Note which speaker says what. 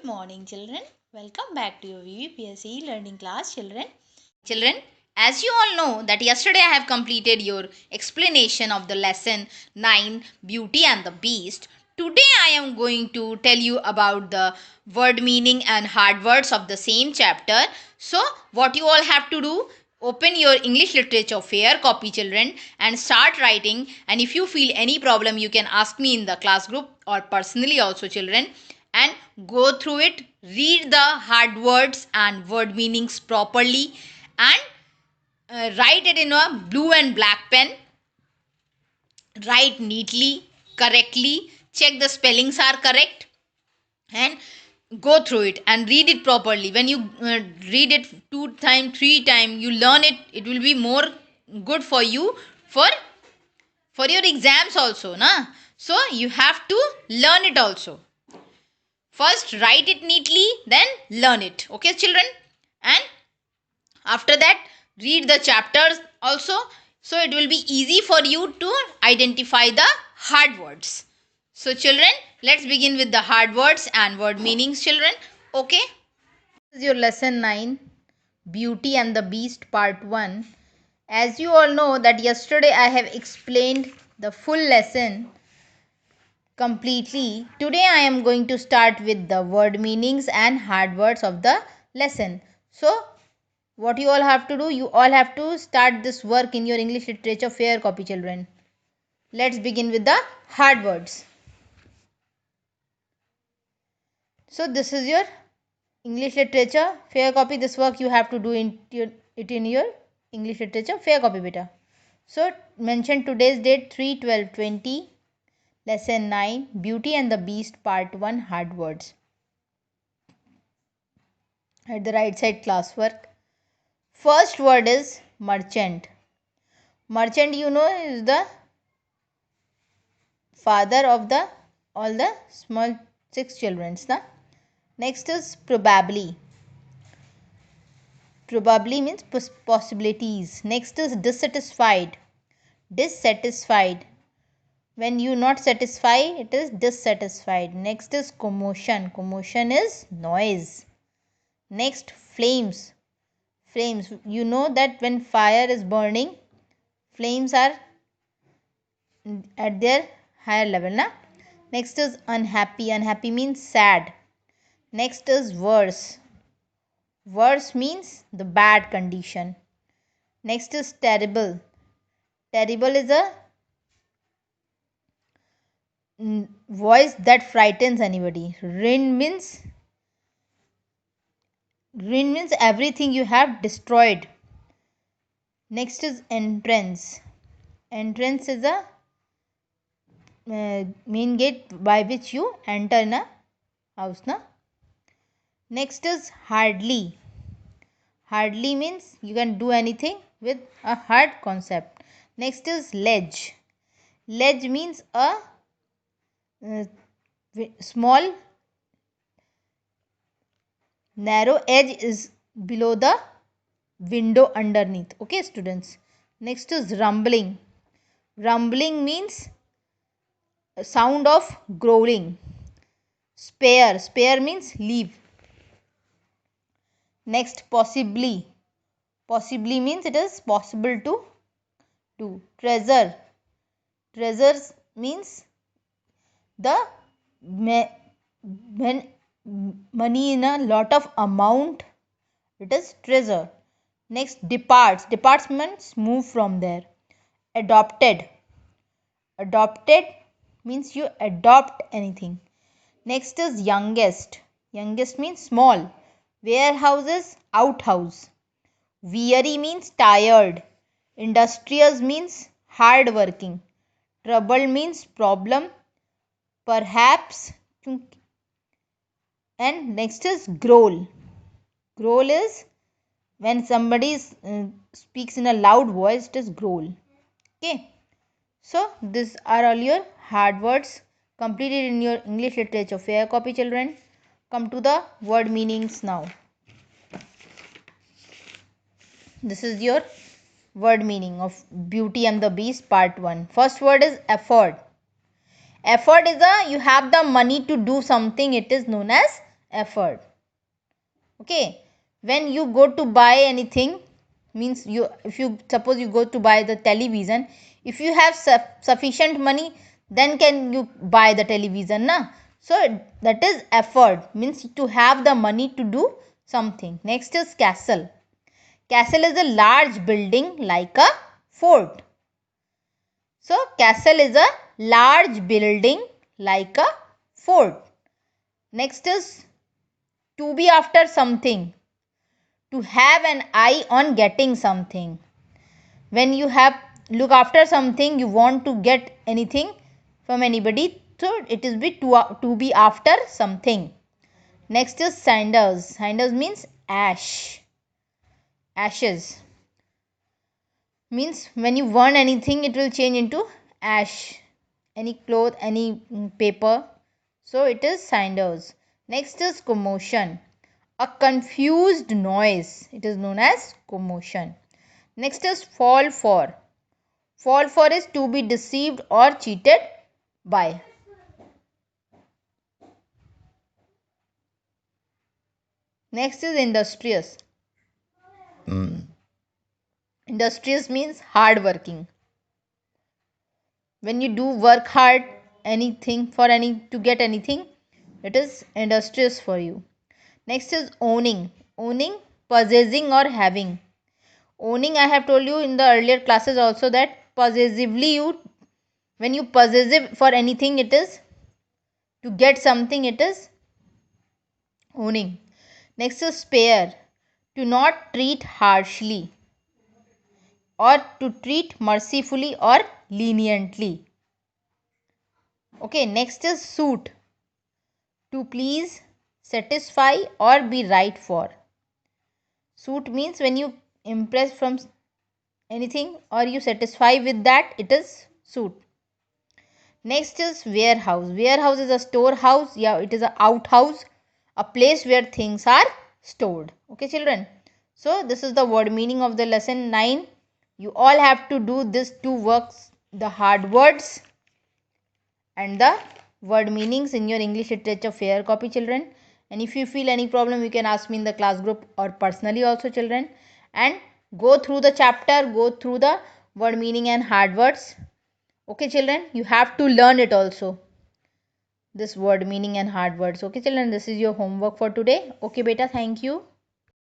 Speaker 1: morning children. Welcome back to your VVPSC learning class children. Children, as you all know that yesterday I have completed your explanation of the lesson 9 Beauty and the Beast. Today I am going to tell you about the word meaning and hard words of the same chapter. So what you all have to do, open your English literature fair copy children and start writing, and if you feel any problem you can ask me in the class group or personally also children, and go through it, read the hard words and word meanings properly, and write it in a blue and black pen. Write neatly, correctly, check the spellings are correct, and go through it and read it properly. When you read it 2 times 3 times, you learn it, it will be more good for you for your exams also, na. So you have to learn it also. First write it neatly, then learn it. Okay children, and after that read the chapters also, so it will be easy for you to identify the hard words. So children, let's begin with the hard words and word meanings children. Okay, this is your lesson 9 Beauty and the Beast part 1. As you all know that yesterday I have explained the full lesson completely. Today I am going to start with the word meanings and hard words of the lesson. So what you all have to do, you all have to start this work in your English literature fair copy children. Let's begin with the hard words. So this is your English literature fair copy. This work you have to do in your English literature fair copy beta. So mention today's date 3/12/20. Lesson 9 Beauty and the Beast part 1 hard words. At the right side classwork. First word is merchant. Merchant, you know, is the father of the all the small 6 children. Next is probably. Probably means possibilities. Next is dissatisfied. Dissatisfied. When you not satisfied, it is dissatisfied. Next is commotion. Commotion is noise. Next, flames. Flames. You know that when fire is burning, flames are at their higher level, na? Next is unhappy. Unhappy means sad. Next is worse. Worse means the bad condition. Next is terrible. Terrible is a voice that frightens anybody. Ruin means everything you have destroyed. Next is entrance. Entrance is a main gate by which you enter in a house, na? Next is hardly. Hardly means you can do anything with a hard concept. Next is ledge. Ledge means a small narrow edge is below the window underneath. Okay students. Next is rumbling. Rumbling means a sound of growling. Spare. Spare means leave. Next, possibly. Possibly means it is possible to do. Treasure. Treasures means the when money in a lot of amount, it is treasure. Next, departs. Departs means move from there. Adopted. Adopted means you adopt anything. Next is youngest. Youngest means small. Warehouses, outhouse. Weary means tired. Industrious means hard working. Trouble means problem, perhaps. And next is growl. Growl is when somebody speaks in a loud voice, it is growl. Okay. So these are all your hard words completed in your English literature fair copy children. Come to the word meanings now. This is your word meaning of Beauty and the Beast part 1. First word is effort. Effort is you have the money to do something, it is known as effort. Okay, when you go to buy anything, means you, if you suppose you go to buy the television, if you have sufficient money, then can you buy the television, na? So that is effort, means to have the money to do something. Next is castle. Castle is a large building like a fort. So castle is a large building like a fort. Next is to be after something, to have an eye on getting something. When you have look after something, you want to get anything from anybody, so it is to be after something. Next is cinders. Cinders means ashes. Means when you burn anything, it will change into ash. Any cloth, any paper, so it is cinders. Next is commotion. A confused noise, it is known as commotion. Next is fall for. Fall for is to be deceived or cheated by. Next is industrious. Industrious means hard working. When you do work hard, anything for any to get anything, it is industrious for you. Next is owning. Owning, possessing or having. Owning, I have told you in the earlier classes also that possessively you, when you possessive for anything, it is to get something, it is owning. Next is spare. To not treat harshly or to treat mercifully or leniently. Okay, next is suit. To please, satisfy or be right for. Suit means when you impress from anything or you satisfy with that, it is suit. Next is warehouse. Warehouse is a storehouse. Yeah, it is a outhouse, a place where things are stored. Okay, children. So this is the word meaning of the lesson 9. You all have to do this two works, the hard words and the word meanings in your English literature fair copy, children. And if you feel any problem, you can ask me in the class group or personally also, children. And go through the chapter, go through the word meaning and hard words. Okay, children, you have to learn it also, this word meaning and hard words. Okay, children, this is your homework for today. Okay, beta, thank you.